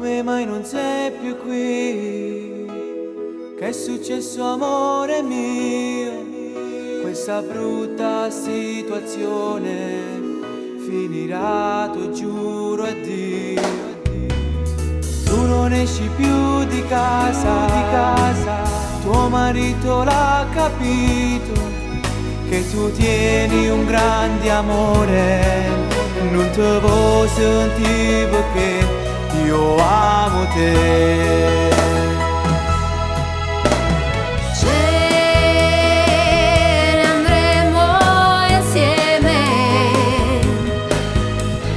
Come mai non sei più qui? Che è successo amore mio? Questa brutta situazione finirà, tu giuro a Dio. Tu non esci più di casa, tuo marito l'ha capito, che tu tieni un grande amore, non te vuoi sentire perché io amo te. Ce ne andremo insieme,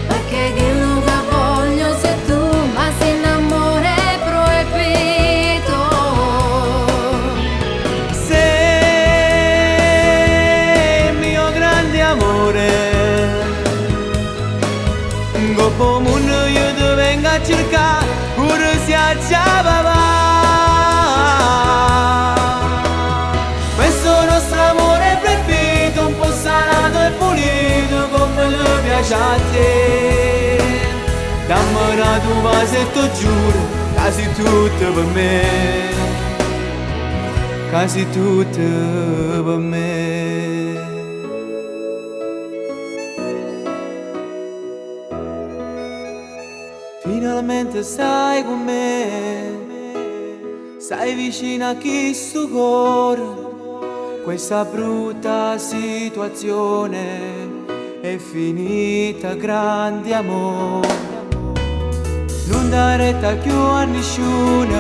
perché che non voglio se tu ma si innamora è proibito. Sei il mio grande amore, dopo mondo io ti vengo a cercare, pure se acciava. Questo nostro amore è proibito, un po' salato e pulito, come lo piace a te. Dammi una tua vasetto, giuro, quasi tutto per me, quasi tutto per me. Finalmente stai con me, stai vicino a chi sto cuore. Questa brutta situazione è finita, grande amore. Non dare retta più a nessuno,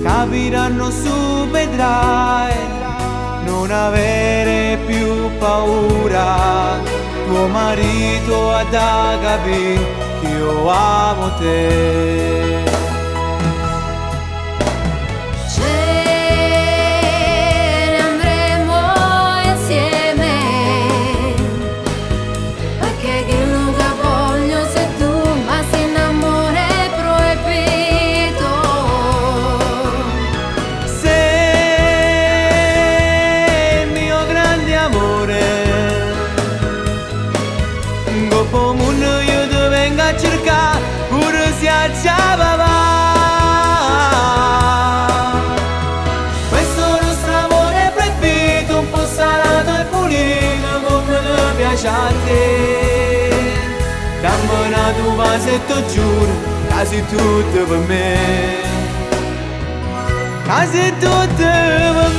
capiranno su, vedrai. Non avere più paura, tuo marito ha da capire che io amo te. Ce ne andremo insieme, perché che non voglio se tu ma si innamora è proibito. Sei il mio grande amore, dopo mondo io ti vengo a cercare, pure se acciava. Questo nostro amore è proibito, un po' salato e pulito, come lo piace a te. Dammi una tua vasetto, giuro, quasi tutto per me, quasi tutto per me.